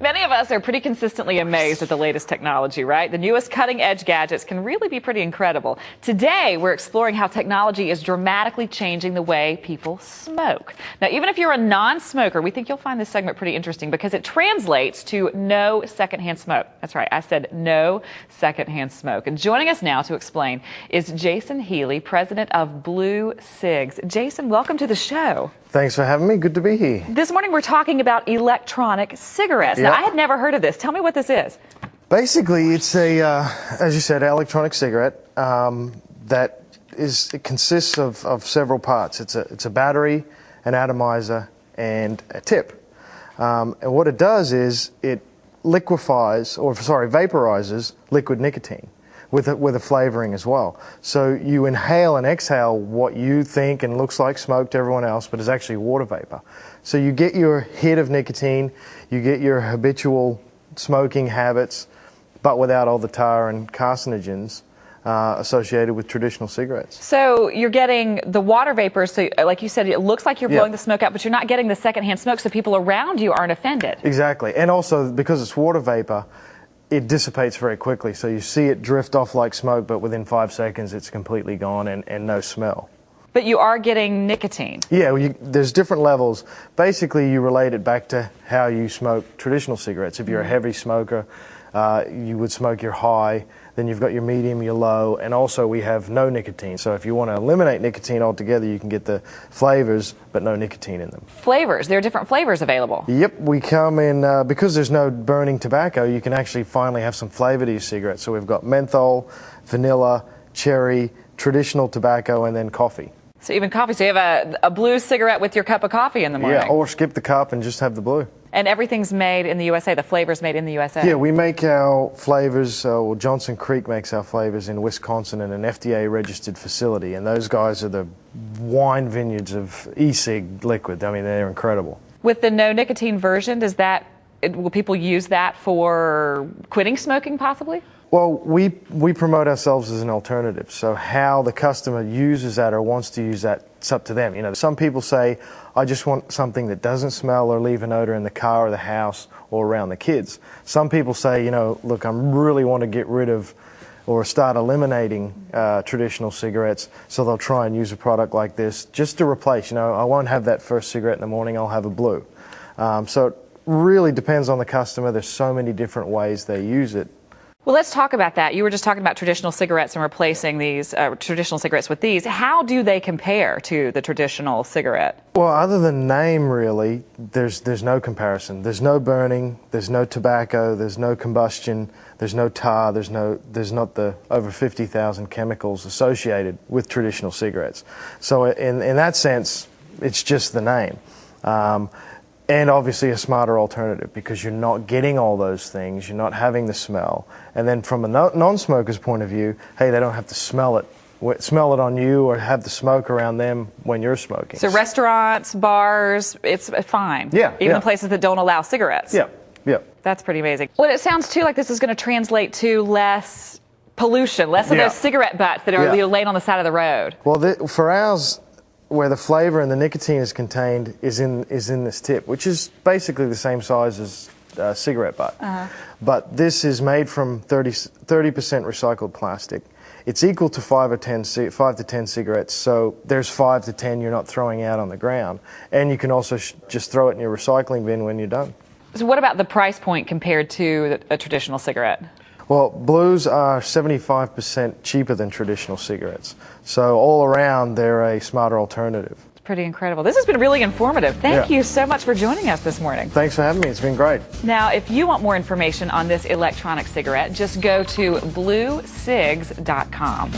Many of us are pretty consistently amazed at the latest technology, right? The newest cutting-edge gadgets can really be pretty incredible. Today, we're exploring how technology is dramatically changing the way people smoke. Now, even if you're a non-smoker, we think you'll find this segment pretty interesting because it translates to no secondhand smoke. That's right, I said no secondhand smoke. And joining us now to explain is Jason Healy, president of blu Cigs. Jason, welcome to the show. Thanks for having me. Good to be here. This morning we're talking about electronic cigarettes. Now, I had never heard of this. Tell me what this is. Basically, it's a, as you said, electronic cigarette it consists of several parts. It's a battery, an atomizer, and a tip. And what it does is it vaporizes liquid nicotine with a flavoring as well. So you inhale and exhale what you think and looks like smoke to everyone else, but is actually water vapor. So you get your hit of nicotine, you get your habitual smoking habits, but without all the tar and carcinogens associated with traditional cigarettes. So you're getting the water vapor, so like you said, it looks like you're blowing the smoke out, but you're not getting the secondhand smoke, so people around you aren't offended. Exactly. And also, because it's water vapor, it dissipates very quickly. So you see it drift off like smoke, but within 5 seconds it's completely gone and no smell. But you are getting nicotine. Yeah, there's different levels. Basically, you relate it back to how you smoke traditional cigarettes. If you're a heavy smoker, you would smoke your high. Then you've got your medium, your low, and also we have no nicotine. So if you want to eliminate nicotine altogether, you can get the flavors, but no nicotine in them. Flavors? There are different flavors available. Yep, we come in, because there's no burning tobacco, you can actually finally have some flavor to your cigarette. So we've got menthol, vanilla, cherry, traditional tobacco, and then coffee. So even coffee. So you have a blu cigarette with your cup of coffee in the morning. Yeah, or skip the cup and just have the blu. And everything's made in the USA, the flavor's made in the USA? Yeah, we make our flavors, Johnson Creek makes our flavors in Wisconsin in an FDA-registered facility, and those guys are the wine vineyards of e-cig liquid. I mean, they're incredible. With the no nicotine version, will people use that for quitting smoking possibly? Well, we promote ourselves as an alternative, so how the customer uses that or wants to use that, it's up to them. You know, some people say, I just want something that doesn't smell or leave an odor in the car or the house or around the kids. Some people say, you know, look, I really want to get rid of or start eliminating traditional cigarettes, so they'll try and use a product like this just to replace. You know, I won't have that first cigarette in the morning, I'll have a blu. So it really depends on the customer. There's so many different ways they use it. Well, let's talk about that. You were just talking about traditional cigarettes and replacing these traditional cigarettes with these. How do they compare to the traditional cigarette? Well, other than name, really, there's no comparison. There's no burning, there's no tobacco, there's no combustion, there's no tar, there's not the over 50,000 chemicals associated with traditional cigarettes. So in that sense, it's just the name. And obviously a smarter alternative because you're not getting all those things, you're not having the smell. And then from a non-smoker's point of view, hey, they don't have to smell it on you or have the smoke around them when you're smoking. So restaurants, bars, it's fine. Yeah. Even places that don't allow cigarettes. Yeah. Yeah. That's pretty amazing. Well, it sounds too like this is going to translate to less pollution, less of those cigarette butts that are laying on the side of the road. Well, for ours, where the flavor and the nicotine is contained is in this tip, which is basically the same size as a cigarette butt. But this is made from 30% recycled plastic. It's equal to 5 to 10 cigarettes, so there's 5 to 10 you're not throwing out on the ground. And you can also just throw it in your recycling bin when you're done. So what about the price point compared to a traditional cigarette? Well, blus are 75% cheaper than traditional cigarettes. So all around, they're a smarter alternative. It's pretty incredible. This has been really informative. Thank you so much for joining us this morning. Thanks for having me. It's been great. Now, if you want more information on this electronic cigarette, just go to blu Cigs.com.